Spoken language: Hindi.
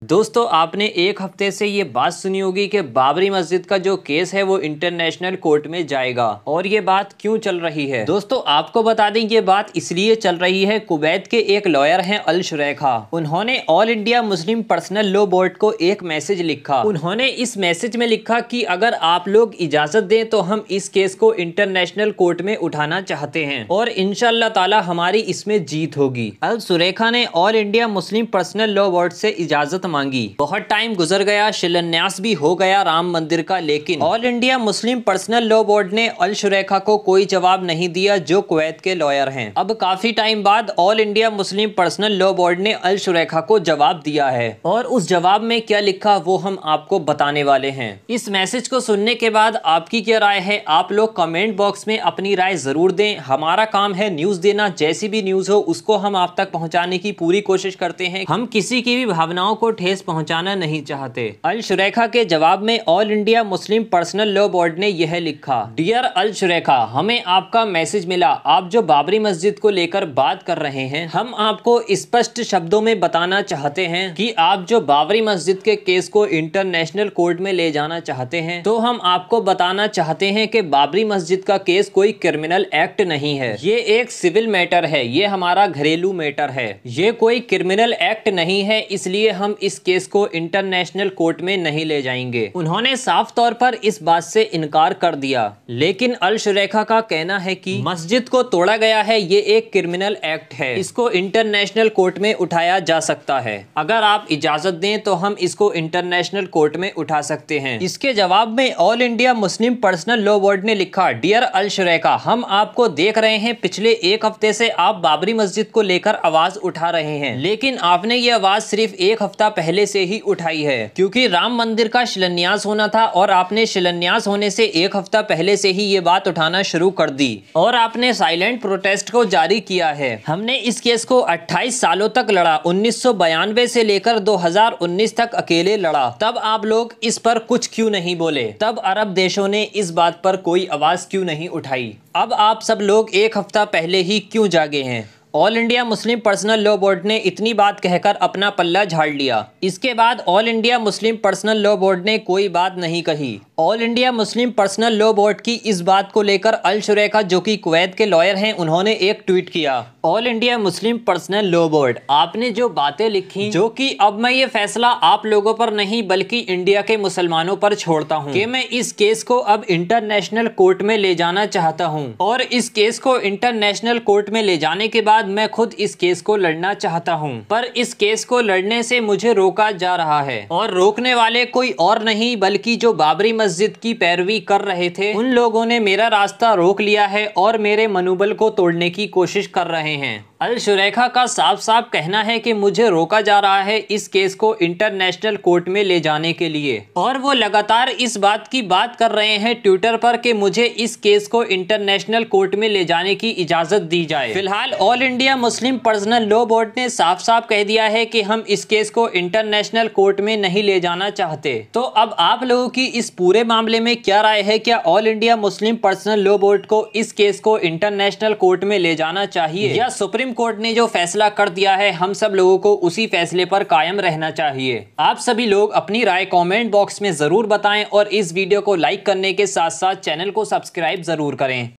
दोस्तों आपने एक हफ्ते से ये बात सुनी होगी कि बाबरी मस्जिद का जो केस है वो इंटरनेशनल कोर्ट में जाएगा। और ये बात क्यों चल रही है दोस्तों, आपको बता दें ये बात इसलिए चल रही है। कुवैत के एक लॉयर हैं अल शुरैखा, उन्होंने all India Muslim personal law board को एक मैसेज लिखा। उन्होंने इस मैसेज में लिखा कि अगर आप लोग इजाजत दें तो हम इस केस को इंटरनेशनल कोर्ट में उठाना चाहते हैं और इंशाअल्लाह ताला हमारी इसमें जीत होगी। अल शुरैखा ने all India Muslim personal law board से इजाजत मांगी। बहुत टाइम गुजर गया, शिलान्यास भी हो गया राम मंदिर का, लेकिन all India Muslim personal law board ने अल शुरैखा को कोई जवाब नहीं दिया, जो कुवैत के लॉयर हैं। अब काफी टाइम बाद all India Muslim personal law board ने अल शुरैखा को जवाब दिया है और उस जवाब में क्या लिखा वो हम आपको बताने वाले हैं। इस मैसेज को सुनने के बाद आपकी क्या राय है, आप लोग कमेंट बॉक्स में अपनी राय जरूर दें। हमारा काम है न्यूज देना, जैसी भी न्यूज हो उसको हम आप तक पहुंचाने की पूरी कोशिश करते हैं। हम किसी की भी भावनाओं को ठेस पहुंचाना नहीं चाहते। अल शुरैखा के जवाब में all India Muslim personal law board ने यह लिखा, डियर अल शुरैखा, हमें आपका मैसेज मिला। आप जो बाबरी मस्जिद को लेकर बात कर रहे हैं, हम आपको स्पष्ट शब्दों में बताना चाहते हैं कि आप जो बाबरी मस्जिद के केस को इंटरनेशनल कोर्ट में ले जाना चाहते हैं, तो हम आपको बताना चाहते हैं कि बाबरी मस्जिद का केस कोई क्रिमिनल एक्ट नहीं है। ये एक सिविल मैटर है, ये हमारा घरेलू मैटर है, ये कोई क्रिमिनल एक्ट नहीं है, इसलिए हम इस केस को इंटरनेशनल कोर्ट में नहीं ले जाएंगे। उन्होंने साफ तौर पर इस बात से इनकार कर दिया। लेकिन अल शुरैखा का कहना है कि मस्जिद को तोड़ा गया है, ये एक क्रिमिनल एक्ट है, इसको इंटरनेशनल कोर्ट में उठाया जा सकता है। अगर आप इजाजत दें तो हम इसको इंटरनेशनल कोर्ट में उठा सकते हैं। इसके जवाब में all India Muslim personal law board ने लिखा, डियर अल शुरैखा, हम आपको देख रहे हैं, पिछले एक हफ्ते से आप बाबरी मस्जिद को लेकर आवाज उठा रहे हैं, लेकिन आपने ये आवाज सिर्फ एक हफ्ता पहले से ही उठाई है, क्योंकि राम मंदिर का शिलान्यास होना था और आपने शिलान्यास होने से एक हफ्ता पहले से ही ये बात उठाना शुरू कर दी और आपने साइलेंट प्रोटेस्ट को जारी किया है। हमने इस केस को 28 सालों तक लड़ा, 1992 से लेकर 2019 तक अकेले लड़ा। तब आप लोग इस पर कुछ क्यों नहीं बोले? तब अरब देशों ने इस बात पर कोई आवाज क्यों नहीं उठाई? अब आप सब लोग एक हफ्ता पहले ही क्यों जागे हैं? All India Muslim personal law board ने इतनी बात कहकर अपना पल्ला झाड़ लिया। इसके बाद all India Muslim personal law board ने कोई बात नहीं कही। All India Muslim personal law board की इस बात को लेकर अल शुरैखा, जो कि कुवैत के लॉयर हैं, उन्होंने एक ट्वीट किया, all India Muslim personal law board, आपने जो बातें लिखी, जो कि अब मैं ये फैसला आप लोगों पर नहीं बल्कि इंडिया के मुसलमानों पर छोड़ता हूँ कि मैं इस केस को अब इंटरनेशनल कोर्ट में ले जाना चाहता हूँ और इस केस को इंटरनेशनल कोर्ट में ले जाने के बाद मैं खुद इस केस को लड़ना चाहता हूं, पर इस केस को लड़ने से मुझे रोका जा रहा है और रोकने वाले कोई और नहीं बल्कि जो बाबरी मस्जिद की पैरवी कर रहे थे, उन लोगों ने मेरा रास्ता रोक लिया है और मेरे मनोबल को तोड़ने की कोशिश कर रहे हैं। अल शुरैखा का साफ साफ कहना है कि मुझे रोका जा रहा है इस केस को इंटरनेशनल कोर्ट में ले जाने के लिए, और वो लगातार इस बात की बात कर रहे हैं ट्विटर पर कि मुझे इस केस को इंटरनेशनल कोर्ट में ले जाने की इजाजत दी जाए। फिलहाल all India Muslim personal law board ने साफ साफ कह दिया है कि हम इस केस को इंटरनेशनल कोर्ट में नहीं ले जाना चाहते। तो अब आप लोगों की इस पूरे मामले में क्या राय है? क्या all India Muslim personal law board को इस केस को इंटरनेशनल कोर्ट में ले जाना चाहिए, या सुप्रीम कोर्ट ने जो फैसला कर दिया है हम सब लोगों को उसी फैसले पर कायम रहना चाहिए? आप सभी लोग अपनी राय कमेंट बॉक्स में जरूर बताएं और इस वीडियो को लाइक करने के साथ साथ चैनल को सब्सक्राइब जरूर करें।